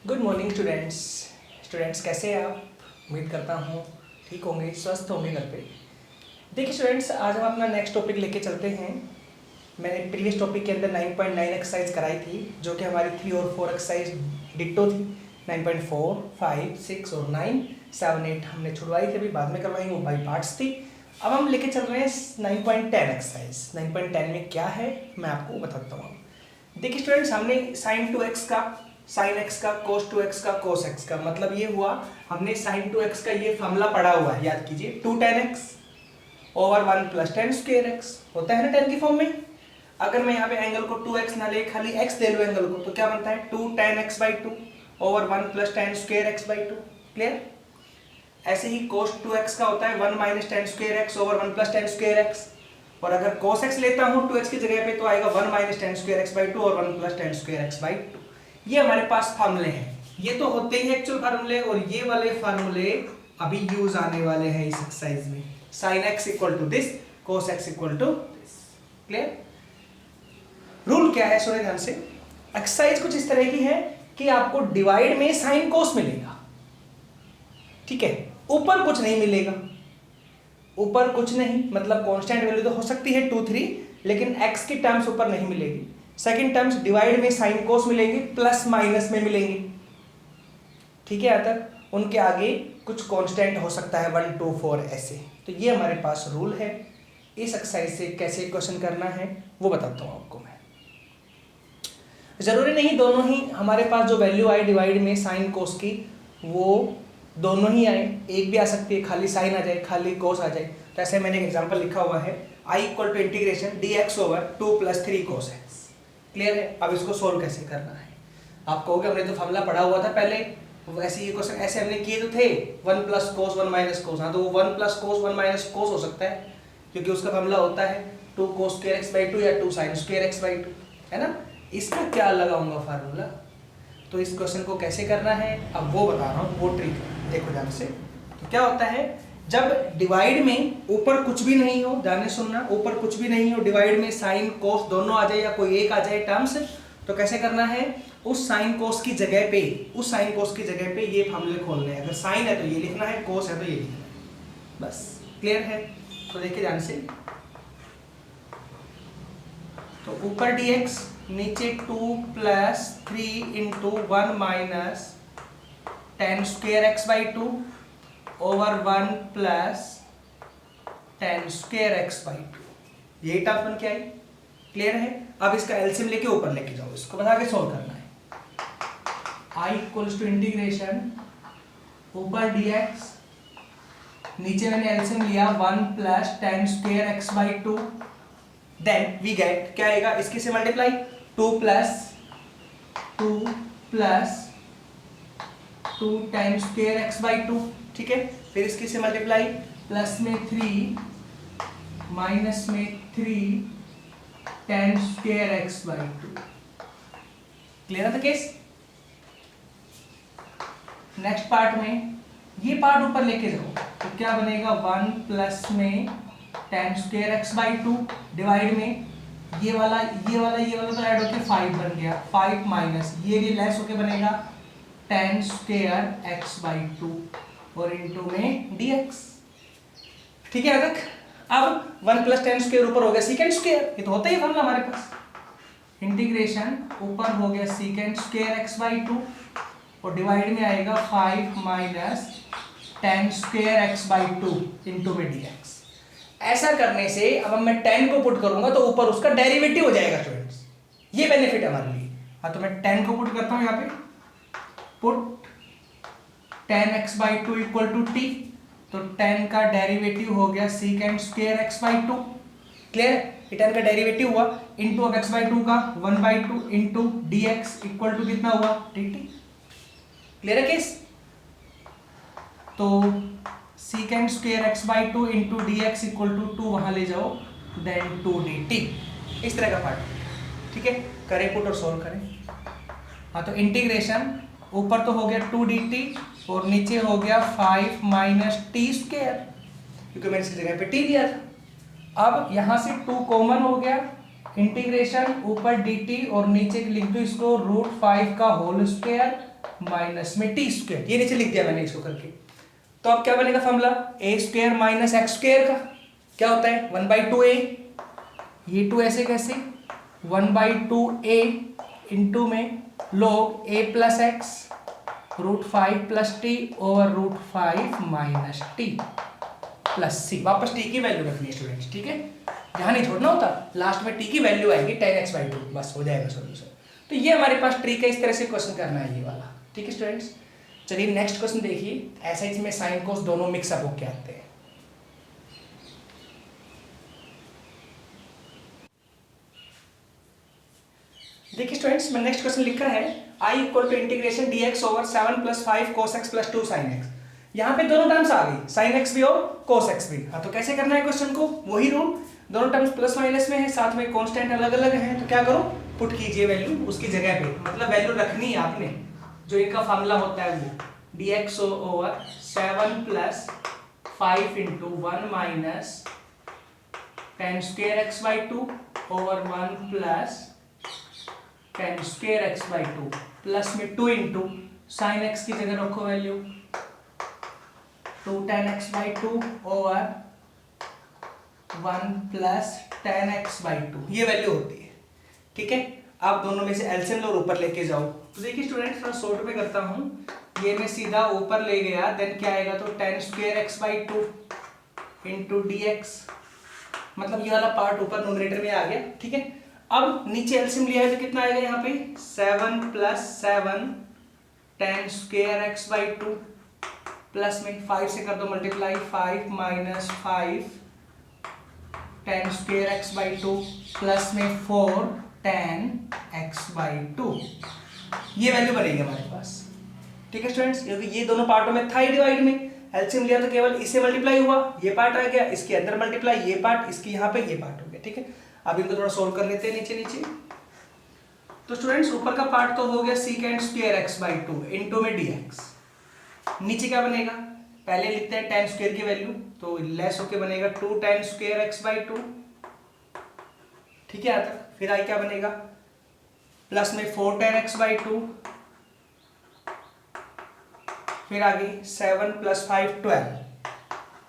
Good morning students. कैसे हैं आप? उम्मीद करता हूँ ठीक होंगे, स्वस्थ होंगे घर पे। देखिए स्टूडेंट्स, आज हम अपना नेक्स्ट टॉपिक लेके चलते हैं। मैंने प्रीवियस टॉपिक के अंदर 9.9 एक्सरसाइज कराई थी, जो कि हमारी 3 और 4 एक्सरसाइज डिट्टो थी। 9.4, 5, 6 और 9, 7, 8 हमने छुड़वाई थी, अभी बाद में करवाएंगे, वो बाई पार्ट्स थी। अब हम लेके चल रहे हैं 9.10 एक्सरसाइज। 9.10 में क्या है मैं आपको बताता हूँ। देखिए स्टूडेंट्स, हमने साइन 2x का, साइन x का, cos 2x का, cos x का, मतलब ये हुआ हमने साइन 2x का ये फॉर्मूला पढ़ा हुआ है, याद कीजिए 2 tan x over 1 plus tan square x होता है ना tan की फॉर्म में। अगर मैं यहाँ पे एंगल को 2x ना ले, खाली x ले लो एंगल को, तो क्या बनता है 2 tan x by 2 over 1 plus tan square x by 2। Clear? ऐसे ही cos 2x का होता है 1 minus tan square x over 1 plus tan square x। और अगर cos x लेता हूँ 2x की जगह पे, तो आएगा 1 minus tan square x by 2 और 1 plus tan square x by 2। ये हमारे पास फार्मूले हैं। ये तो होते ही एक्चुअल फार्मूले, और ये वाले फार्मूले अभी यूज आने वाले हैं इस एक्सरसाइज में। sin x equal to this, cos x equal to this. Clear? Rule क्या है सुनिए ध्यान से। एक्सरसाइज कुछ इस तरह की है कि आपको डिवाइड में साइन कोस मिलेगा, ठीक है, ऊपर कुछ नहीं मिलेगा। ऊपर कुछ नहीं मतलब कांस्टेंट वैल्यू तो हो सकती है 2, 3, लेकिन x की टर्म्स ऊपर नहीं मिलेगी। सेकंड टर्म्स डिवाइड में साइन कोस मिलेंगे, प्लस माइनस में मिलेंगे, ठीक है। यहाँ तक उनके आगे कुछ कांस्टेंट हो सकता है 1, 2, 4 ऐसे। तो ये हमारे पास रूल है। इस एक्सरसाइज से कैसे क्वेश्चन करना है वो बताता हूँ आपको मैं। जरूरी नहीं दोनों ही हमारे पास जो वैल्यू आए डिवाइड में साइन कोस की, वो दोनों ही आए। एक भी आ सकती है, खाली साइन आ जाए, खाली कोस आ जाए। तो ऐसे मैंने एक एग्जांपल लिखा हुआ है, i equal to integration dx over 2 plus 3 cos x। Clear है? अब इसको सोल्व कैसे करना है। आप कहोगे हमने तो फॉर्मूला पढ़ा हुआ था पहले, वैसे ये क्वेश्चन ऐसे हमने किए तो थे, 1 प्लस कोस 1 माइनस कोस। हाँ, तो वो 1 प्लस कोस 1 माइनस कोस हो सकता है, क्योंकि उसका फॉर्मूला होता है 2 cos स्क्वायर x by 2 या 2 sin स्क्वायर x by 2, है ना। इसका क्या लगाऊंगा फार्मूला, तो इस क्वेश्चन को कैसे करना है अब वो बता रहा हूँ, वो ट्रिक देखो ध्यान से। तो क्या होता है, जब डिवाइड में ऊपर कुछ भी नहीं हो, ध्यान से सुनना, ऊपर कुछ भी नहीं हो, डिवाइड में साइन कोस दोनों आ जाए या कोई एक आ जाए टर्म्स, तो कैसे करना है, उस साइन कोस की जगह पे, उस साइन कोस की जगह पे ये फार्मूले खोलने हैं। अगर साइन है तो ये लिखना है, कोस है तो ये लिखना है, बस। क्लियर है? तो देखिए ध्यान से, तो ऊपर dx, नीचे 2 plus 3 into 1 minus tan square x by 2 over 1 plus tan square x by 2। यही टर्म बन के आई। क्लियर है? अब इसका एलसीएम लेके ऊपर लेके जाओ, इसको बता के सॉल्व करना है। i इक्वल्स टू इंटीग्रेशन ऊपर dx, नीचे मैंने एलसीएम लिया 1 plus tan square x by 2, then we get क्या आएगा, इसके से multiply 2 plus 2 tan square x by 2, ठीक है। फिर इसके से मल्टीप्लाई, प्लस में 3 माइनस में 3 tan square x by 2। Clear है द केस? नेक्स्ट पार्ट में ये पार्ट ऊपर लेके जाओ, तो क्या बनेगा 1 प्लस में tan square x by 2 divide में ये वाला तो ऐड होके 5 बन गया, 5 माइनस ये भी लेस होके बनेगा tan स्क्वायर x by 2 और इनटू में dx। ठीक है? तक अब 1 प्लस tan स्क्वायर ऊपर हो गया सेकंड स्क्वायर, ये तो होता ही फॉर्मूला हमारे पास। इंटीग्रेशन ऊपर हो गया सेकंड स्क्वायर x by 2 और डिवाइड में आएगा 5 minus tan square x by 2 into में dx। ऐसा करने से अब मैं tan को पुट करूंगा तो ऊपर उसका डेरिवेटिव हो जाएगा स्टूडेंट्स, ये बेनिफिट है हमारे लिए। हाँ, तो मैं tan को पुट करता हूं यहाँ पे, put tan x by 2 equal to t, तो tan का डेरिवेटिव हो गया second square x by 2। Clear? ये tan का डेरिवेटिव हुआ इनटू अब x by 2 का 1 by 2 into dx equal to कितना हुआ, dt। क्लियर है केस? तो second square x by 2 into dx equal to 2 वहां ले जाओ, देन 2 dt। इस तरह का पार्ट, ठीक है। करें पुट और सोल्व करें। हाँ, तो इंटीग्रेशन ऊपर तो हो गया 2 dt और नीचे हो गया 5 माइनस टी स्क्वायर, क्योंकि मैंने इसकी जगह पे t दिया था। अब यहां से 2 कॉमन हो गया, इंटीग्रेशन ऊपर dt और नीचे लिख दो इसको √5 का होल स्क्वायर माइनस में टी स्क्वायर, ये नीचे लिख दिया मैंने इसको करके। तो अब क्या बनेगा फॉर्मूला, ए स्क्वायर माइनस एक्स स्क्वायर का क्या होता है 1/2a, ये टू ऐसे कैसे 1/2a इंटू में log a plus x √5 plus T over √5 minus T plus C. वापस टी की वैल्यू रखनी है स्टूडेंट्स, ठीक है, यहाँ नहीं छोड़ना होता, लास्ट में टी की वैल्यू आएगी 10x/2, बस हो जाएगा सोल्यूशन। तो ये हमारे पास ट्रिक है, इस तरह से क्वेश्चन करना है ये वाला, ठीक है स्टूडेंट्स। चलिए नेक्स्ट क्वेश्चन देखिए, ऐसा इसमें साइन कोस दोनों मिक्सअप होके आते हैं। देखिए स्टूडेंट्स, मैं नेक्स्ट क्वेश्चन लिखा है i = integration dx over 7 + 5 cos x + 2 sin x। यहाँ पे दोनों टर्म्स आ गई, sin x भी और cos x भी। हाँ, तो कैसे करना है क्वेश्चन को, वही रूल, दोनों टर्म्स प्लस माइनस में है, साथ में कांस्टेंट अलग अलग है, तो क्या करो पुट कीजिए वैल्यू उसकी जगह पे, मतलब वैल्यू रखनी है आपने, जो इनका फार्मूला होता है वो dx over 7 + 5 × 1 minus tan² x/2 over 1 plus tan² x/2 plus में 2 × sin x की जगह रखो value 2 tan x/2 over 1 plus tan x/2, ये वैल्यू होती है, ठीक है। आप दोनों में से एलसीएम लो, ऊपर लेके जाओ। तो देखिए स्टूडेंट्स, थोड़ा शॉर्ट में करता हूँ, ये मैं सीधा ऊपर ले गया, देन क्या आएगा, तो tan² x/2 × dx, मतलब ये वाला पार्ट ऊपर न्यूमरेटर में आ गया, ठीक है। अब नीचे एलसीएम लिया है तो कितना आएगा यहाँ पे 7 + 7 tan² x/2 प्लस में 5 से कर दो multiply, 5 minus 5 tan² x/2 plus में 4 tan x/2, ये वैल्यू बनेगी हमारे पास, ठीक है स्टूडेंट्स। क्योंकि ये दोनों पार्टों में था ही डिवाइड में, एलसीएम लिया तो केवल इससे मल्टीप्लाई हुआ, ये पार्ट आ गया, इसके अंदर मल्टीप्लाई, ये पार्ट, इसके यहाँ पे ये पार्ट हो गया, ठीक है। अब इनको थोड़ा सोल्व कर लेते हैं नीचे नीचे। तो स्टूडेंट्स, ऊपर का पार्ट तो हो गया sec² x/2 इंटू में dx, नीचे क्या बनेगा, पहले लिखते हैं tan² की वैल्यू, तो लेस होके बनेगा 2 tan² x/2, ठीक है यहाँ तक। फिर आई क्या बनेगा, प्लस में 4 tan x/2, फिर आगे 7 + 5 12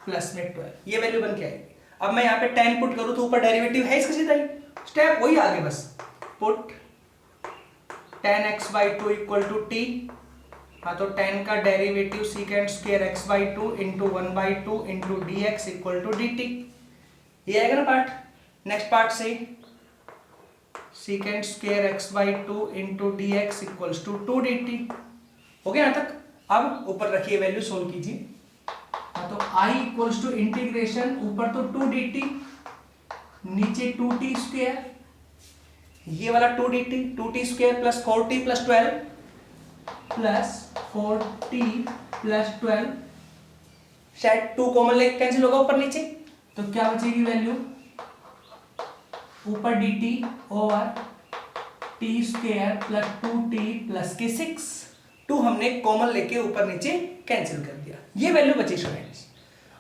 प्लस में 12, ये वैल्यू बन के आएगी। अब मैं यहाँ पे 10 पुट करूँ तो ऊपर डेरिवेटिव है इसका सीधा ही, स्टेप वही आगे, बस पुट tan x/2 = t, हाँ तो 10 का derivative sec² x/2 into 1/2 into dx = dt, ये आएगा ना पार्ट। नेक्स्ट पार्ट से sec² x/2 into dx = 2 dt, हो गया यहाँ तक। अब ऊपर रखिए वैल्यू, सोल्व कीजिए। हाँ तो i = इंटीग्रेशन, ऊपर तो 2 dt, नीचे 2t², ये वाला 2 dt, 2t² plus 4t plus 12 plus 4t plus 12, शायद 2 कॉमन लेके कैंसिल होगा ऊपर नीचे, तो क्या बचेगी वैल्यू, ऊपर dt over t² plus 2t plus के 6, 2 हमने कॉमन लेके ऊपर नीचे कैंसिल कर दिया, ये वैल्यू बची स्टूडेंट्स।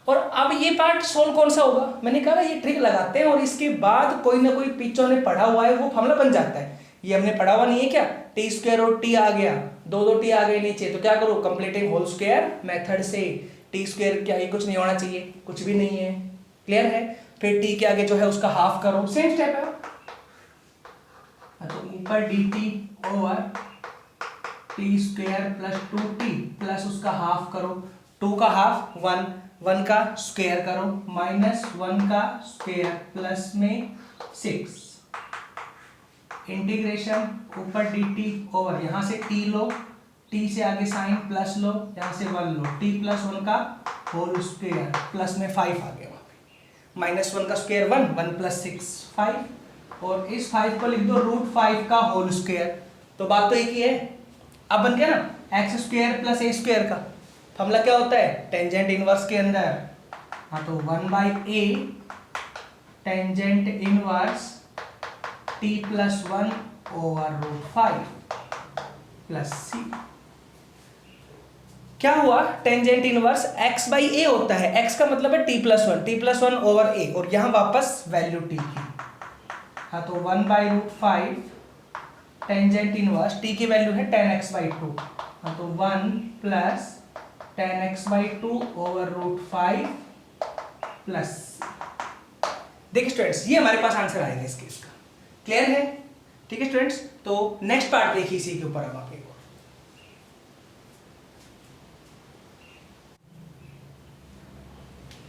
और अब ये पार्ट सोल्व कौन सा होगा, मैंने कहा ये ट्रिक लगाते हैं और इसके बाद कोई ना कोई पिक्चर ने पढ़ा हुआ है वो फॉर्मूला बन जाता है। ये हमने पढ़ा हुआ नहीं है क्या, t² और t आ गया, दो t आ गए नीचे, तो क्या करो कंप्लीटिंग होल स्क्वायर मेथड से, t² क्या, ये कुछ नहीं होना चाहिए, कुछ भी नहीं है, क्लियर है। फिर t के आगे जो है उसका हाफ करो, सेम स्टेप है। तो ऊपर dt over t² plus 2t plus उसका हाफ करो, 2 का हाफ 1, 1 का स्क्वायर करो माइनस 1 का स्क्वायर प्लस में 6, इंटीग्रेशन ऊपर dt ओवर, यहाँ से t लो, t से आगे साइन प्लस लो, यहाँ से 1 लो, t प्लस 1 का होल स्क्वायर प्लस में 5 आ गया, वहाँ पे माइनस 1 का स्क्वायर 1, 1 प्लस 6 5, और इस 5 को लिख दो √5 का होल स्क्वायर। तो बात तो एक ही है। अब बन गया ना x² प्लस a² का फॉर्मूला क्या होता है, टेंजेंट इनवर्स के अंदर, हाँ तो 1/a tangent inverse t plus 1 over √5 plus c। क्या हुआ, टेंजेंट इनवर्स x/a होता है, x का मतलब है t+1 ओवर a, और यहां वापस वैल्यू t की, हाँ तो 1/√5 टेंजेंट इनवर्स, t की वैल्यू है tan x/2 हाँ तो 1 plus 10x/2 over root 5 plus. देखिए स्टूडेंट्स, ये हमारे पास आंसर आएगा इस केस का। क्लियर है? ठीक है स्टूडेंट्स, तो नेक्स्ट पार्ट देखिए इसी के ऊपर अब आप एक और।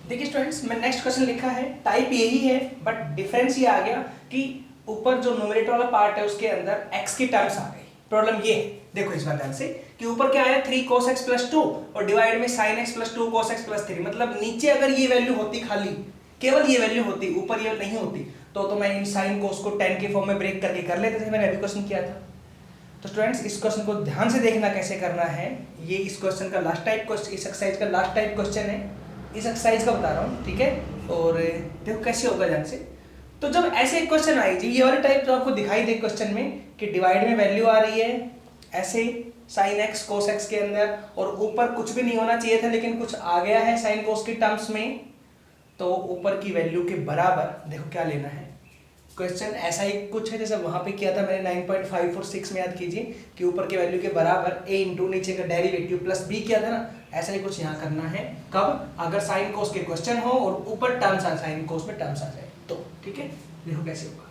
देखिए स्टूडेंट्स, मैं नेक्स्ट क्वेश्चन लिखा है, टाइप यही है बट डिफरेंस ये आ गया कि ऊपर जो न्यूमरेटर वाला पार्ट है उसके अंदर x की टर्म्स आ गई। प्रॉब्लम ये है, देखो इस बार ध्यान से, कि ऊपर क्या आया 3 cos x प्लस 2 और डिवाइड में sin x plus 2 cos x plus 3। मतलब नीचे अगर ये वैल्यू होती, खाली केवल ये वैल्यू होती, ऊपर ये नहीं होती, तो मैं इन sin cos को tan के फॉर्म में ब्रेक करके कर लेते, जैसे मैंने अभी क्वेश्चन किया था। तो स्टूडेंट्स इस क्वेश्चन को ध्यान से देखना कैसे करना है। ये इस क्वेश्चन का लास्ट टाइप क्वेश्चन, इस एक्सरसाइज का लास्ट टाइप क्वेश्चन है, इस एक्सरसाइज का बता रहा हूँ, ठीक है। और देखो कैसे होगा ध्यान से। तो जब ऐसे एक क्वेश्चन आई जी, ये वाले टाइप जो आपको दिखाई दे क्वेश्चन में कि डिवाइड में वैल्यू आ रही है ऐसे sin x cos x के अंदर, और ऊपर कुछ भी नहीं होना चाहिए था लेकिन कुछ आ गया है sin cos के टर्म्स में, तो ऊपर की वैल्यू के बराबर देखो क्या लेना है। क्वेश्चन ऐसा ही कुछ है जैसे वहां पे किया था मैंने 9.5 और 6 में, याद कीजिए कि ऊपर की वैल्यू के बराबर a इंटू नीचे का डेरिवेटिव प्लस b किया था ना, ऐसा ही कुछ यहाँ करना है। कब? अगर साइन कोस के क्वेश्चन हो और ऊपर टर्म्स आ, साइन कोस में टर्म्स आ जाए तो, ठीक है। देखो कैसे होगा,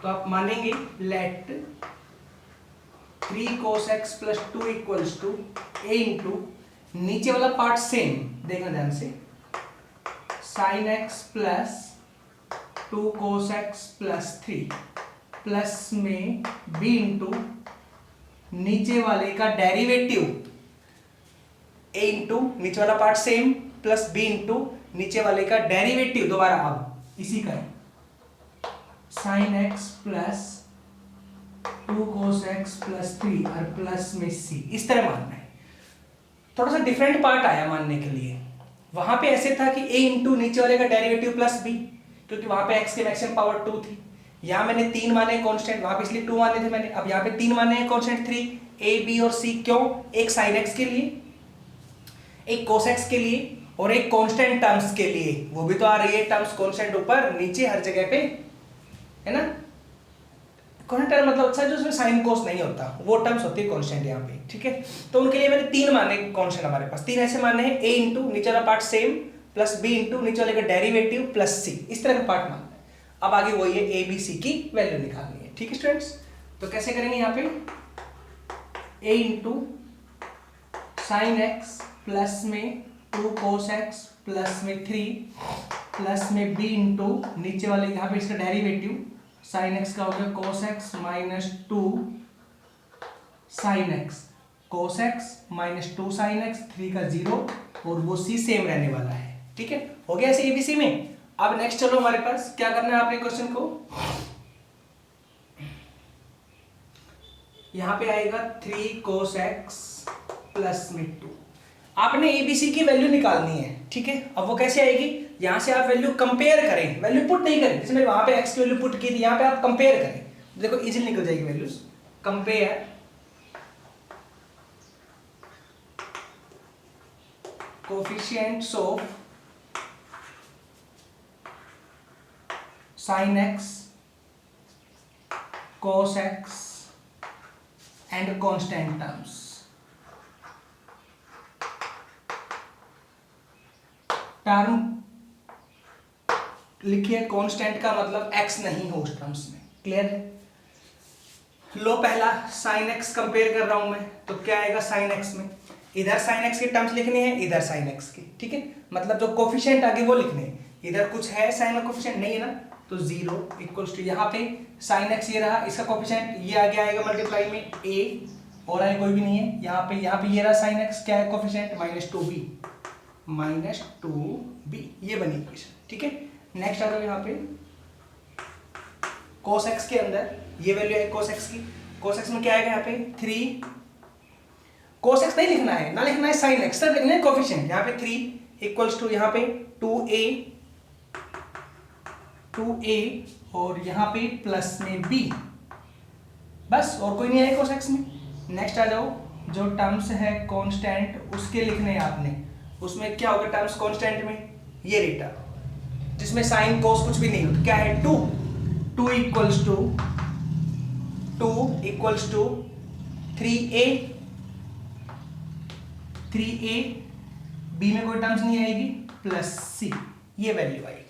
तो आप मानेंगे let 3 cos x plus 2 equals to a into नीचे वाला पार्ट सेम, देखना ध्यान से, sin x plus 2 cos x plus 3 plus में b इंटू नीचे वाले का डेरिवेटिव, a इंटू नीचे वाला part same plus b into नीचे वाले का डेरिवेटिव दोबारा अब इसी का sin x plus 2 cos x plus 3 और प्लस में c, इस तरह मानना है। थोड़ा सा डिफरेंट पार्ट आया मानने के लिए। वहां पे ऐसे था कि a इंटू नीचे वाले का डेरिवेटिव प्लस b, क्योंकि वहां पे x की मैक्सिमम पावर 2 थी। यहाँ मैंने 3 माने कांस्टेंट, वहां पे इसलिए 2 माने थे मैंने, अब यहाँ पे 3 माने हैं कांस्टेंट 3, a b और c। क्यों? एक sin x के लिए, एक cos x के लिए और एक कांस्टेंट टर्म्स के लिए। वो भी तो आ रही है टर्म्स कांस्टेंट ऊपर नीचे हर जगह पे, है ना। कांस्टेंट टर्म मतलब अच्छा जो उसमें साइन कोस नहीं होता, वो टर्म्स होती है कांस्टेंट यहाँ पे, ठीक है। तो उनके लिए मैंने 3 माने कांस्टेंट, हमारे पास 3 ऐसे माने हैं, a इंटू नीचे वाला part same plus b into नीचे वाले का डेरिवेटिव प्लस c, इस तरह का पार्ट मानना है। अब आगे वही है a b c की वैल्यू निकालनी है, ठीक है स्टूडेंट्स। तो कैसे करेंगे यहाँ पे, a into sine x plus में 2 cos x प्लस में 3 प्लस में b इंटू नीचे वाले यहाँ पे इसका डेरिवेटिव साइन x का हो गया cos x minus 2 sine x, cos x minus 2 sine x, 3 का 0 और वो c सेम रहने वाला है, ठीक है। हो गया ऐसे एबीसी में। अब नेक्स्ट चलो हमारे पास क्या करना है आपने क्वेश्चन को, यहां पे आएगा 3 cos x प्लस में 2, आपने एबीसी की वैल्यू निकालनी है, ठीक है। अब वो कैसे आएगी, यहां से आप वैल्यू कंपेयर करें, वैल्यू पुट नहीं करें, जैसे मैंने वहां पे x की वैल्यू पुट की थी, यहां पे आप कंपेयर करें, देखो इजीली निकल जाएगी values. Compare coefficients of sin x, cos x and constant terms। Term लिखिए, कांस्टेंट का मतलब x नहीं हो उस टर्म्स में, क्लियर है। लो पहला sin x कंपेयर कर रहा हूं मैं, तो क्या आएगा sin x में, इधर sin x के टर्म्स लिखने हैं, इधर sin x के, ठीक है। मतलब जो कोफिशिएंट आगे वो लिखने हैं, इधर कुछ है साइन का कोफिशिएंट नहीं है ना, तो 0 इक्वल्स टू यहाँ पे sin x ये रहा, इसका कोफिशिएंट ये आगे आएगा मल्टीप्लाई में a, और आगे कोई भी नहीं है, यहाँ पे ये रहा sin x, क्या है कोफिशिएंट माइनस 2b, ये बनी इक्वेशन, ठीक है। नेक्स्ट आ जाओ यहाँ पे cos x के अंदर ये वैल्यू है cos x की, cos x में क्या आएगा यहाँ पे 3, cos x नहीं लिखना है ना, लिखना है sin x, सिर्फ लिखना है कोफिशिएंट। यहाँ पे 3 इक्वल्स टू यहाँ पे 2a और यहाँ पे प्लस में b, बस और कोई नहीं है cos x में। नेक्स्ट आ जाओ, जो टर्म्स है कांस्टेंट उसके लिखने हैं आपने, उसमें क्या होगा टर्म्स कांस्टेंट में, ये रेटा जिसमें साइन कोस कुछ भी नहीं हो, तो क्या है 2 equals to 3a 3a, b में कोई टर्म्स नहीं आएगी, प्लस c, ये वैल्यू आएगी।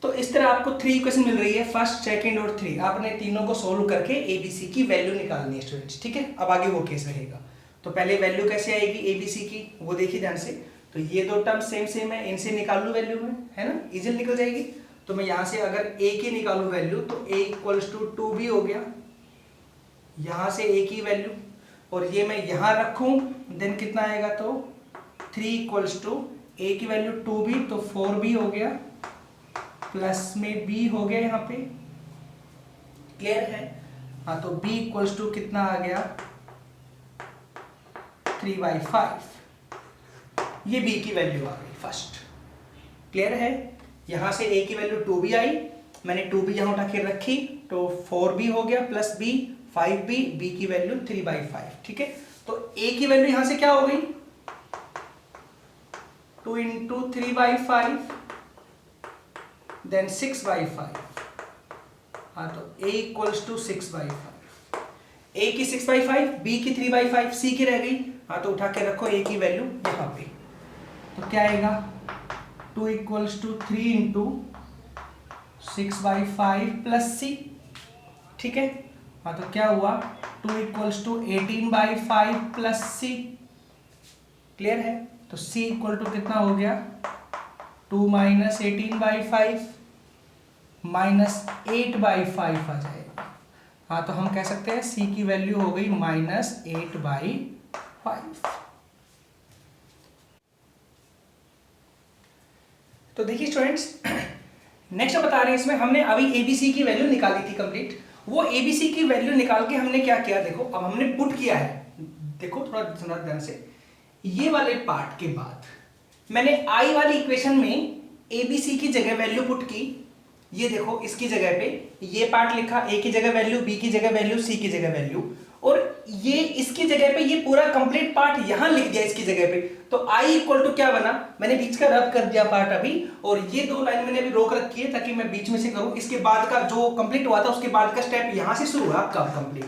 तो इस तरह आपको 3 इक्वेशन मिल रही है, फर्स्ट, सेकंड और 3। आपने तीनों को सोल्व करके एबीसी की वैल्यू निकालनी है स्टूडेंट्स, ठीक है। अब आगे वो केस रहेगा। तो पहले वैल्यू कैसे आएगी एबीसी की, वो देखिए ध्यान से। तो ये दो टर्म सेम सेम है, इनसे निकाल लूँ वैल्यू में, है ना, इजीली निकल जाएगी। तो मैं यहाँ से अगर a की निकालूँ वैल्यू, तो a इक्वल्स टू 2b हो गया, यहाँ से a की वैल्यू, और ये मैं यहाँ रखूँ, देन कितना आएगा, तो 3 इक्वल्स टू a की वैल्यू 2b, तो 4b हो गया, प्लस में b हो गया यहाँ पे, क्लियर है। हाँ, तो b इक्वल्स टू कितना आ गया, 3/5, ये b की वैल्यू आ गई फर्स्ट, क्लियर है। यहाँ से a की वैल्यू 2b आई, मैंने 2b यहाँ उठा के रखी, तो 4b हो गया, प्लस b 5b, b की वैल्यू 3/5, ठीक है। तो a की वैल्यू यहाँ से क्या हो गई, 2 इंटू 3/5, देन 6/5। हाँ, तो a इक्वल्स टू 6/5, a की 6/5, b की 3/5, c की रह गई। हाँ, तो उठा के रखो a की वैल्यू यहाँ पे, तो क्या आएगा, 2 equals to 3 into 6/5 plus c, ठीक है। हाँ, तो क्या हुआ, 2 equals to 18/5 plus c, clear है। तो c इक्वल टू कितना हो गया, 2 माइनस 18/5 माइनस 8/5 आ जाएगा। हाँ, तो हम कह सकते हैं c की वैल्यू हो गई -8/5। तो देखिए स्टूडेंट्स, नेक्स्ट बता रहे हैं, इसमें हमने अभी एबीसी की वैल्यू निकाली थी कंप्लीट। वो एबीसी की वैल्यू निकाल के हमने क्या किया, देखो अब हमने पुट किया है, देखो थोड़ा सुना ध्यान से। ये वाले पार्ट के बाद मैंने आई वाली इक्वेशन में एबीसी की जगह वैल्यू पुट की, ये देखो इसकी जगह पे ये पार्ट लिखा, ए की जगह वैल्यू, बी की जगह वैल्यू, सी की जगह वैल्यू, और ये इसकी जगह पे ये पूरा कंप्लीट पार्ट यहां लिख दिया इसकी जगह पे। तो i इक्वल टू क्या बना, मैंने बीच का रब कर दिया पार्ट अभी, और ये दो लाइन मैंने अभी रोक रखी है ताकि मैं बीच में से करूं। इसके बाद का जो कंप्लीट हुआ था उसके बाद का स्टेप यहां से शुरू हुआ आपका कंप्लीट,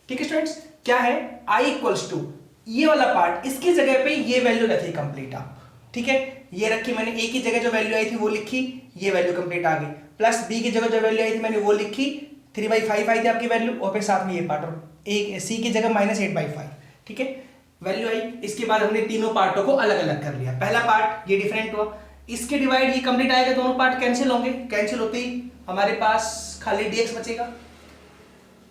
ठीक है स्टूडेंट्स। क्या है, i इक्वल्स टू ये वाला पार्ट, इसकी जगह पे ये वैल्यू रखी कंप्लीट आप, ठीक है। ये रखी मैंने, a की जगह जो वैल्यू आई थी वो लिखी, ये वैल्यू कंप्लीट आ गई, प्लस b की जगह जो वैल्यू आई थी मैंने वो लिखी, 3/5 आई थी आपकी वैल्यू, और फिर साथ में ये पार्ट, और एक c की जगह -8/5, ठीक है, वैल्यू आई। इसके बाद हमने तीनों पार्टों को अलग अलग कर लिया। पहला पार्ट ये डिफरेंट हुआ, इसके डिवाइड ये कंप्लीट आएगा, दोनों पार्ट कैंसिल होंगे, कैंसिल होते ही हमारे पास खाली dx बचेगा,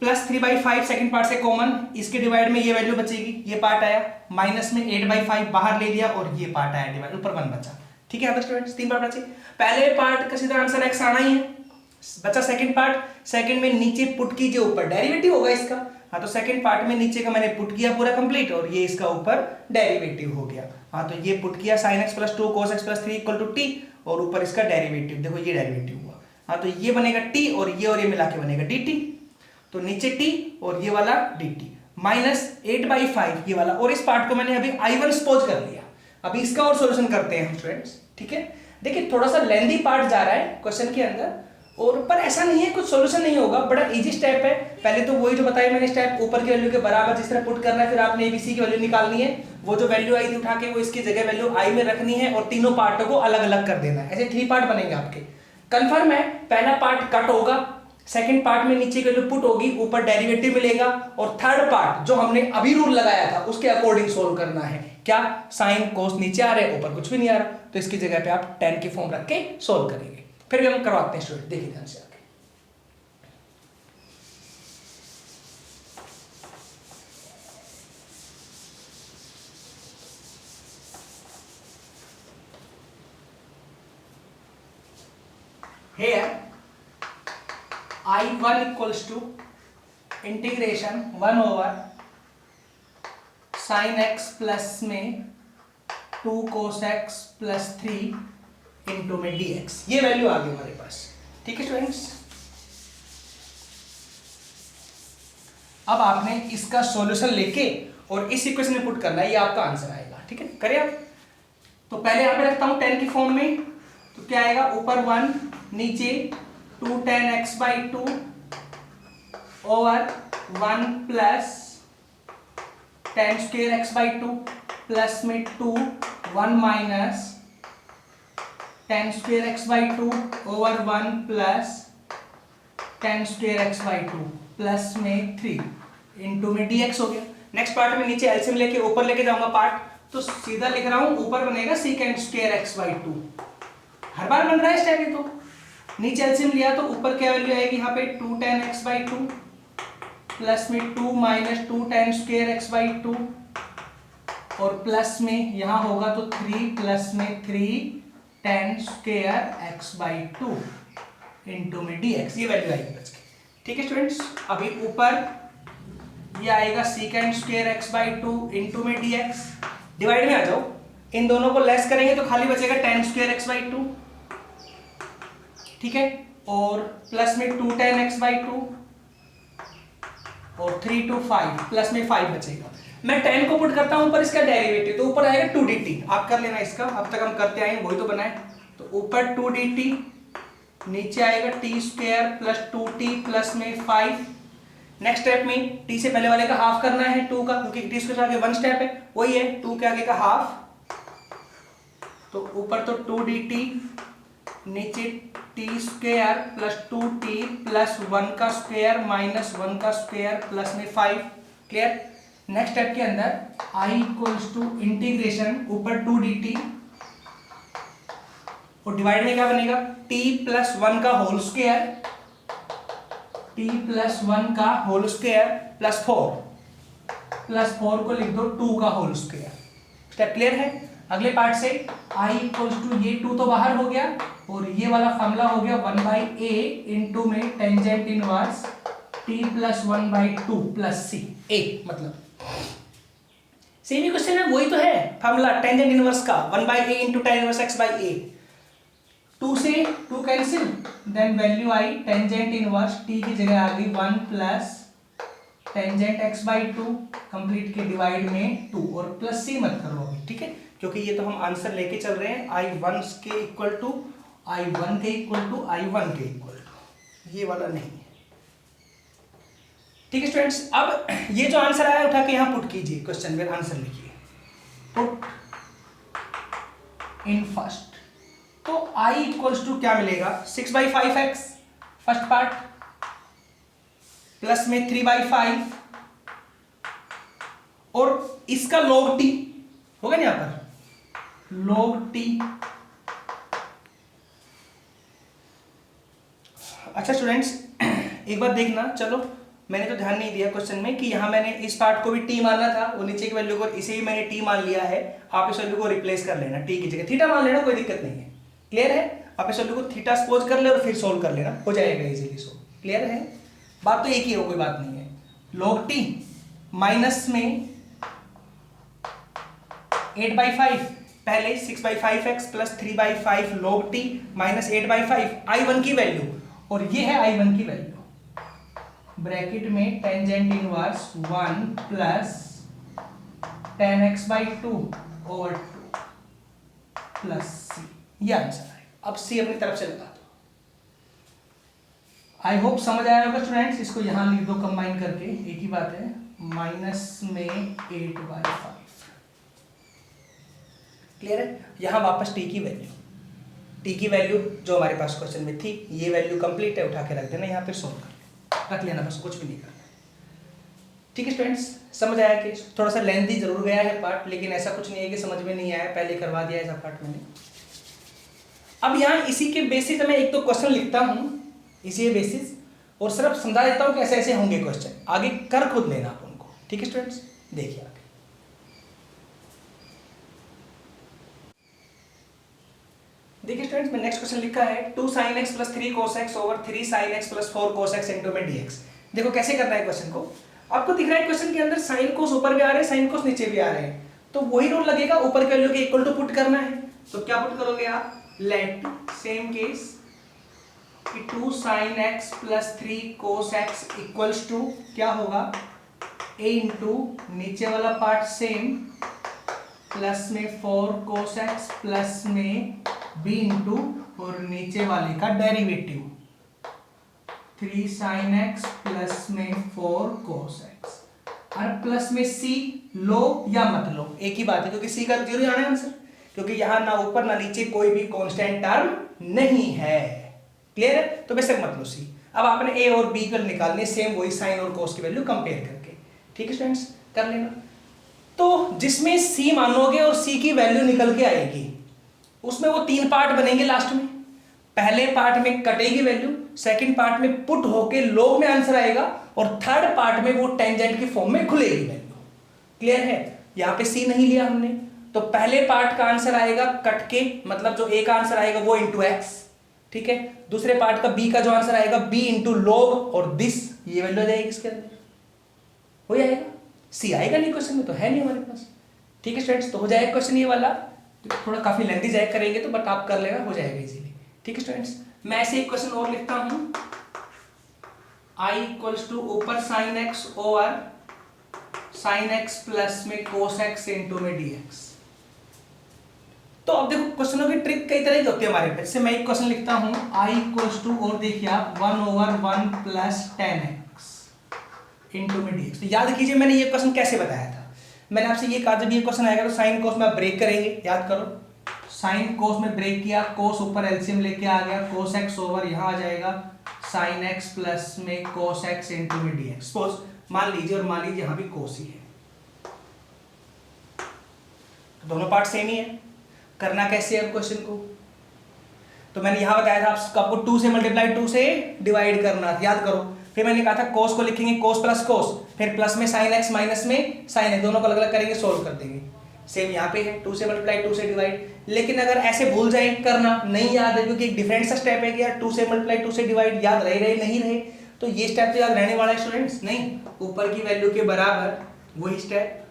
प्लस 3/5 सेकंड पार्ट से कॉमन, इसके डिवाइड में ये वैल्यू बचेगी, ये पार्ट आया, माइनस में 8/5 बाहर ले लिया, और ये पार्ट आया डिवाइड, ऊपर 1 बचा, ठीक है। यहाँ स्टूडेंट्स 3 पार्ट बचे, पहले पार्ट का सीधा आंसर x आना ही है, बचा सेकंड पार्ट। सेकंड में नीचे पुट कीजिए, ऊपर डेरिवेटिव होगा इसका। हाँ, तो सेकंड पार्ट में नीचे का मैंने पुट किया पूरा कंप्लीट, और ये इसका ऊपर डेरिवेटिव हो गया। हाँ, तो ये पुट किया sin x + 2 cos x + 3 = t, और ऊपर इसका डेरिवेटिव, देखो ये डेरिवेटिव हुआ। हाँ, तो ये बनेगा t, और ये मिला के बनेगा dt, तो नीचे t और ये वाला dt, -8/5 ये वाला। और इस पार्ट को मैंने अभी I1 सपोज कर लिया। अभी इसका और सॉल्यूशन करते हैं हम स्टूडेंट्स, ठीक है। देखिए थोड़ा सा लेंथी पार्ट जा रहा है क्वेश्चन के अंदर, और पर ऐसा नहीं है कुछ सॉल्यूशन नहीं होगा, बड़ा इजी स्टेप है। पहले तो वही जो बताया मैंने स्टेप, ऊपर की वैल्यू के बराबर जिस तरह पुट करना है, फिर आपने एबीसी की वैल्यू निकालनी है, वो जो वैल्यू आई थी उठा के वो इसकी जगह वैल्यू आई में रखनी है, और तीनों पार्टों को अलग अलग कर देना है। ऐसे 3 पार्ट बनेंगे आपके, कंफर्म है। पहला पार्ट कट होगा, सेकंड पार्ट में नीचे की वैल्यू पुट होगी, ऊपर डेरिवेटिव मिलेगा, और थर्ड पार्ट जो हमने अभी रूल लगाया था उसके अकॉर्डिंग सोल्व करना है। क्या, साइन कोस नीचे आ रहे हैं, ऊपर कुछ भी नहीं आ रहा, तो इसकी जगह पे आप tan की फॉर्म रख के सोल्व करेंगे। फिर भी हम करवाते हैं स्टूडेंट, देखिए ध्यान से आगे। Here I1 equals to integration 1 over sin x plus में 2 cos x प्लस 3 इंटू में dx, ये वैल्यू आ गई हमारे पास, ठीक है स्टूडेंट्स। अब आपने इसका सॉल्यूशन लेके और इस इक्वेशन में पुट करना है, ये आपका आंसर आएगा, ठीक है। करें आप, तो पहले यहाँ पे रखता हूं tan की फॉर्म में, तो क्या आएगा, ऊपर 1 नीचे 2 tan x/2 over 1 plus ten square x by two plus में 2 1 minus ten square x by to over 1 plus ten square x by two plus में 3 इंटू में dx हो गया। नेक्स्ट पार्ट में नीचे एलसीएम लेके ऊपर लेके जाऊंगा पार्ट, तो सीधा लिख रहा हूं ऊपर बनेगा second square x by two. हर बार बन रहा है स्टेप, तो नीचे एलसीएम लिया तो ऊपर क्या वैल्यू आएगी यहाँ पे 2 tan x by two plus में 2 minus 2 tan square x by to और प्लस में यहाँ होगा तो 3 प्लस में 3 tan square x by two into में dx, ये वैल्यू आएगी बच के। ठीक है स्टूडेंट्स, अभी ऊपर ये आएगा second square x by two into में dx। डिवाइड में आ जाओ, इन दोनों को लेस करेंगे तो खाली बचेगा tan square x by to, ठीक है, और प्लस में 2 tan x बाई टू और 3 to 5 प्लस में 5 बचेगा। मैं 10 को पुट करता हूं ऊपर, इसका डेरिवेटिव तो ऊपर आएगा 2 dt, आप कर लेना इसका, अब तक हम करते आए वही तो बनाए। तो ऊपर 2 dt, नीचे आएगा t square plus 2t plus में 5। नेक्स्ट स्टेप में t से पहले वाले का हाफ करना है 2 का, क्योंकि t स्क्वायर आगे 1 स्टेप है, वही है 2 के आगे का हाफ। तो ऊपर तो 2 dt, नीचे t square plus 2t plus 1 का स्क्वायर माइनस 1 का स्क्वायर प्लस में 5। क्लियर। नेक्स्ट स्टेप के अंदर i इक्वल्स टू इंटीग्रेशन ऊपर 2 dt और डिवाइड में क्या बनेगा t प्लस 1 का होल स्क्वायर, t प्लस 1 का होल स्क्वायर प्लस 4 को लिख दो 2 का होल स्क्वायर। स्टेप क्लियर है। अगले पार्ट से i इक्वल्स टू ये 2 तो बाहर हो गया और ये वाला फॉर्मूला हो गया 1 बाई a इंटू में tangent inverse t plus 1 by 2 plus c a, मतलब सेम ही क्वेश्चन है, वही तो है फॉर्मूला टेंजेंट इनवर्स का 1 by a into tan inverse x by a। 2 से 2 कैंसिल, देन वैल्यू आई टेंजेंट इनवर्स t की जगह आ गई 1 plus tangent x by two complete के डिवाइड में 2 और प्लस c मत करो अभी, ठीक है, क्योंकि ये तो हम आंसर लेके चल रहे हैं i1 के इक्वल टू i1 के इक्वल टू i1 के इक्वल टू, ये वाला नहीं है। ठीक है स्टूडेंट्स, अब ये जो आंसर आया उठा के यहां पुट कीजिए, क्वेश्चन में आंसर लिखिए, पुट इन फर्स्ट। तो i इक्वल्स टू क्या मिलेगा 6 by 5x first part plus में 3 बाई 5 और इसका log t होगा ना, यहां पर log t। अच्छा स्टूडेंट्स, एक बार देखना, चलो मैंने तो ध्यान नहीं दिया क्वेश्चन में कि यहां मैंने इस पार्ट को भी t मानना था और नीचे की वैल्यू को इसे ही मैंने t मान लिया है। आप इस वैल्यू को रिप्लेस कर लेना, t की जगह थीटा मान लेना, कोई दिक्कत नहीं है। क्लियर है। आप इस वैल्यू को थीटा सपोज कर ले और फिर सोल्व कर लेना, हो जाएगा इजीली सोल्व। क्लियर है, बात तो एक ही हो, कोई बात नहीं है। log t माइनस में 8 बाई 5, पहले 6 by 5x plus 3 by 5 log t minus 8 by 5 i1 की वैल्यू, और ये है i1 की वैल्यू ब्रैकेट में tangent inverse 1 plus tan x by 2 over 2 plus c, ये आंसर है। अब c अपनी तरफ से लगा दो। आई होप समझ आया होगा स्टूडेंट्स, इसको यहां लिख दो कंबाइन करके, एक ही बात है, माइनस में 8 बाई 5। क्लियर है। यहां वापस t की वैल्यू जो हमारे पास क्वेश्चन में थी, ये वैल्यू कंप्लीट है, उठा के रख देना यहाँ पे, सोल्व कर रख लेना, बस कुछ भी नहीं करना। ठीक है स्टूडेंट्स, समझ आया कि थोड़ा सा लेंथी जरूर गया है पार्ट, लेकिन ऐसा कुछ नहीं है कि समझ में नहीं आया, पहले करवा दिया ऐसा पार्ट मैंने। अब यहाँ इसी के बेसिस में एक तो क्वेश्चन लिखता हूँ, इसी बेसिस, और सिर्फ समझा देता हूँ कि ऐसे ऐसे होंगे क्वेश्चन, आगे कर खुद लेना आप उनको। ठीक है स्टूडेंट्स, देखिए आगे। देखिए स्टूडेंट्स, मैं नेक्स्ट क्वेश्चन लिखा है 2 sin x plus 3 cos x over 3 sin x plus 4 cos x into में dx। देखो कैसे करना है क्वेश्चन को। आपको दिख रहा है क्वेश्चन के अंदर sin cos ऊपर भी आ रहे हैं, sin cos नीचे भी आ रहे हैं, तो वही रूल लगेगा, ऊपर के वैल्यू के इक्वल टू पुट करना है। तो क्या पुट करोगे आप, लेट सेम केस कि 2 sin x plus 3 cos x equals to क्या होगा, a इंटू नीचे वाला पार्ट सेम प्लस में 4 cos x प्लस में b इंटू और नीचे वाले का डेरिवेटिव 3 sin x प्लस में 4 cos x। और प्लस में सी लो या मत लो, एक ही बात है, क्योंकि सी का 0 आना है आंसर, क्योंकि यहां ना ऊपर ना नीचे कोई भी कांस्टेंट टर्म नहीं है। क्लियर है? तो बेशक मत लो सी। अब आपने ए और बी कर निकालने, सेम वही साइन और कोस की वैल्यू कंपेयर करके। ठीक है स्टूडेंट्स, कर लेना। तो जिसमें सी मानोगे और सी की वैल्यू निकल के आएगी, उसमें वो 3 पार्ट बनेंगे लास्ट में। पहले पार्ट में कटेगी वैल्यू, सेकंड पार्ट में पुट होके लोग में आंसर आएगा, और थर्ड पार्ट में वो टेंजेंट की फॉर्म में खुलेगी वैल्यू। क्लियर है? यहां पे सी नहीं लिया हमने, तो पहले पार्ट का आंसर आएगा कट के, मतलब जो ए का आंसर आएगा वो इंटू एक्स। ठीक है? दूसरे पार्ट का बी का जो आंसर आएगा बी इंटू लॉग और दिस, ये वैल्यू आ जाएगी इसके अंदर, हो जाएगा। सी आएगा नहीं क्वेश्चन में, तो है नहीं हमारे पास। ठीक है स्टूडेंट्स, तो हो जाएगा क्वेश्चन ये वाला। थोड़ा काफी लेंथी जाए करेंगे तो, बट आप कर लेना, हो जाएगा इजीली। ठीक है स्टूडेंट्स, मैं ऐसे एक क्वेश्चन और लिखता हूं, i इक्वल्स टू ऊपर sine x over sine x plus में कोस एक्स इंटू में dx। तो अब देखो क्वेश्चनों की ट्रिक कई तरह की होती है हमारे पे। जैसे मैं एक क्वेश्चन लिखता हूं i इक्वल्स टू, और देखिए आप 1 ओवर 1 प्लस 10x इंटू में dx। तो याद कीजिए मैंने ये क्वेश्चन कैसे बताया था। मैंने आपसे ये कहा जब ये क्वेश्चन आएगा तो साइन कोस में आप ब्रेक करेंगे, याद करो। साइन कोस में ब्रेक किया, कोस ऊपर एलसीएम लेके आ गया, कोस एक्स ओवर यहां आ जाएगा साइन एक्स प्लस में कोस एक्स इंटू में dx। सपोज मान लीजिए, और मान लीजिए यहां भी कोस ही है, तो दोनों पार्ट सेम ही है। करना कैसे है क्वेश्चन को, तो मैंने यहां बताया था आपको 2 से मल्टीप्लाई 2 से डिवाइड करना, याद करो। फिर मैंने कहा था कोस को लिखेंगे कोस प्लस कोस, फिर प्लस में साइन एक्स माइनस में साइन एक्स, दोनों को अलग अलग करेंगे, सोल्व कर देंगे। सेम यहाँ पे है 2 से मल्टीप्लाई 2 से डिवाइड। लेकिन अगर ऐसे भूल जाए, करना नहीं याद है, क्योंकि एक डिफरेंट सा स्टेप है कि यार 2 से मल्टीप्लाई 2 से डिवाइड याद रहे नहीं रहे, तो ये स्टेप तो याद रहने वाला है स्टूडेंट्स। नहीं, ऊपर की वैल्यू के बराबर वही स्टेप,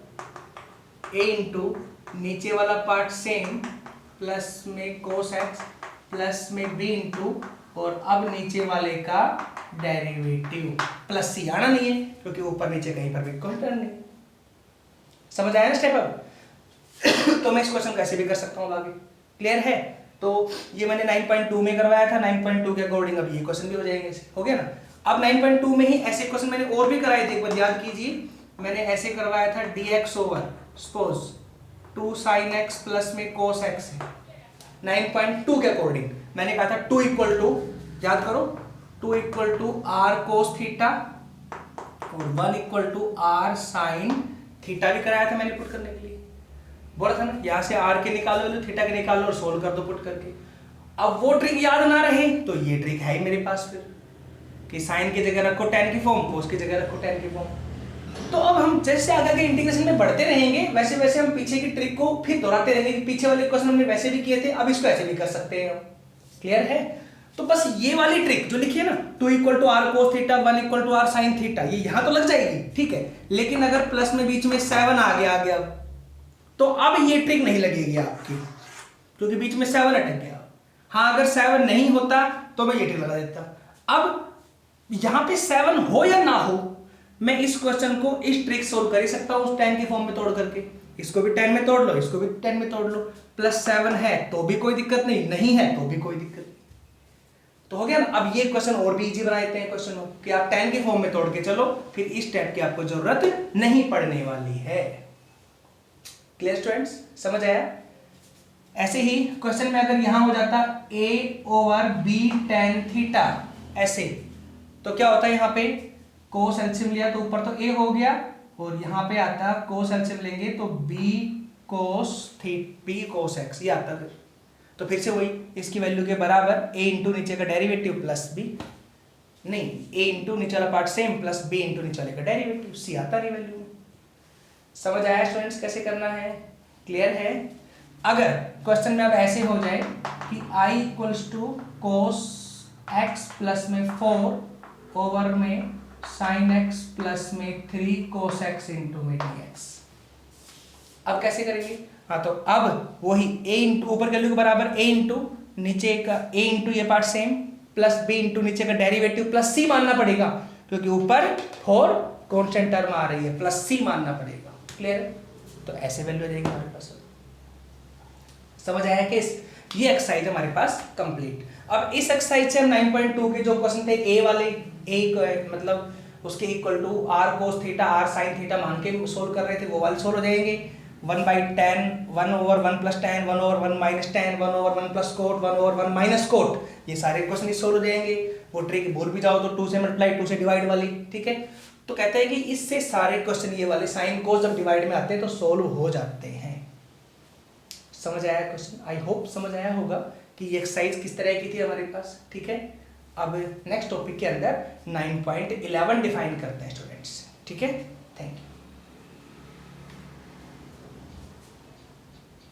a इंटू नीचे वाला पार्ट सेम प्लस में कोस एक्स प्लस में b इंटू, और अब नीचे वाले का डेरिवेटिव प्लस सी आना नहीं है, क्योंकि ऊपर नीचे कहीं पर भी कांस्टेंट नहीं। समझ आया ना स्टेप अब? तो मैं इस क्वेश्चन कैसे भी कर सकता हूँ आगे। क्लियर है? तो ये मैंने 9.2 में करवाया था, 9.2 के अकॉर्डिंग अब ये क्वेश्चन भी हो जाएंगे, हो गया ना। अब 9.2 में ही ऐसे क्वेश्चन मैंने और भी कराए थे, एक बार याद कीजिए। मैंने ऐसे करवाया था dx over suppose 2 sin x plus में cos x है। 9.2 के अकॉर्डिंग मैंने कहा था 2 इक्वल टू, याद करो, 2 equal to r cos theta और 1 equal to r sin theta भी कराया था मैंने पुट करने के लिए। बोला था ना, यहां से r के निकालो, थीटा के निकालो और सोल्व कर दो पुट करके। अब वो ट्रिक याद ना रहे तो ये ट्रिक है ही मेरे पास फिर, कि साइन की जगह रखो tan की फॉर्म, कोस की जगह रखो tan की फॉर्म। तो अब हम जैसे आगे के इंटीग्रेशन में बढ़ते रहेंगे, वैसे वैसे हम पीछे की ट्रिक को फिर दोहराते रहेंगे, कि पीछे वाले क्वेश्चन हमने वैसे भी किए थे, अब इसको ऐसे भी कर सकते हैं। क्लियर है? तो बस ये वाली ट्रिक जो लिखी है ना, 2 equal to R cos theta 1 equal to R sine theta, ये यहां तो लग जाएगी, ठीक है। लेकिन अगर प्लस में बीच में 7 आ गया तो अब ये ट्रिक नहीं लगेगी आपकी, क्योंकि बीच में 7 अटक गया। हाँ, अगर 7 नहीं होता तो मैं ये ट्रिक लगा देता। अब यहां पे 7 हो या ना हो, मैं इस क्वेश्चन को इस ट्रिक सोल्व कर ही सकता हूं, उस 10 की फॉर्म में तोड़ करके। इसको भी 10 में तोड़ लो, इसको भी 10 में तोड़ लो, प्लस 7 है तो भी कोई दिक्कत नहीं है तो भी कोई दिक्कत नहीं। तो हो गया ना। अब ये क्वेश्चन और भी इजी बना देते हैं क्वेश्चन को, कि आप 10 की फॉर्म में तोड़ के चलो, फिर इस स्टेप की आपको जरूरत नहीं पड़ने वाली है। क्लियर स्टूडेंट्स, समझ आया? ऐसे ही क्वेश्चन में अगर यहां हो जाता a over b tan theta ऐसे, तो क्या होता है, यहाँ पे कोस एलसीएम लिया तो ऊपर तो a हो गया, और यहाँ पे आता कोस एलसीएम लेंगे तो b cos x ये आता फिर। तो फिर से वही, इसकी वैल्यू के बराबर a इंटू नीचे का डेरिवेटिव प्लस b, नहीं a इंटू नीचे वाला part same plus b into नीचे वाले का डेरिवेटिव, c आता नहीं वैल्यू में। समझ आया स्टूडेंट्स कैसे करना है? क्लियर है? अगर क्वेश्चन में अब ऐसे हो जाए कि i equals to cos x plus में 4 ओवर में साइन x प्लस में 3 कोस x इंटू में dx, अब कैसे करेंगे? हाँ, तो अब वही a इंटू ऊपर वैल्यू के बराबर a इंटू नीचे का a इंटू ये part same plus b into नीचे का डेरिवेटिव प्लस c मानना पड़ेगा, क्योंकि ऊपर 4 कांस्टेंट टर्म आ रही है, प्लस c मानना पड़ेगा। क्लियर है? तो ऐसे वैल्यू आ जाएगी हमारे पास। समझ आया कि ये एक्सरसाइज हमारे पास कंप्लीट। अब इस एक्सरसाइज से हम 9.2 के जो क्वेश्चन थे ए वाले, मतलब उसके equal to R cos theta R sine theta मान के सोल्व कर रहे थे वो वाले सोल्व हो जाएंगे। 1/10, 1/1 + 10, 1/1 - 10, 1/1 + कोट, 1/1 - कोट, ये सारे क्वेश्चन सोल्व हो जाएंगे। वो ट्रिक भूल भी जाओ तो 2 से मल्टीप्लाई 2 से डिवाइड वाली, ठीक है। तो कहते हैं कि इससे सारे क्वेश्चन ये वाले साइन कोस जब डिवाइड में आते हैं तो सोल्व हो जाते हैं। समझ आया क्वेश्चन? आई होप समझ आया होगा कि ये एक्सरसाइज किस तरह की थी हमारे पास, ठीक है। अब नेक्स्ट टॉपिक के अंदर 9.11 डिफाइन करते हैं स्टूडेंट्स, ठीक है।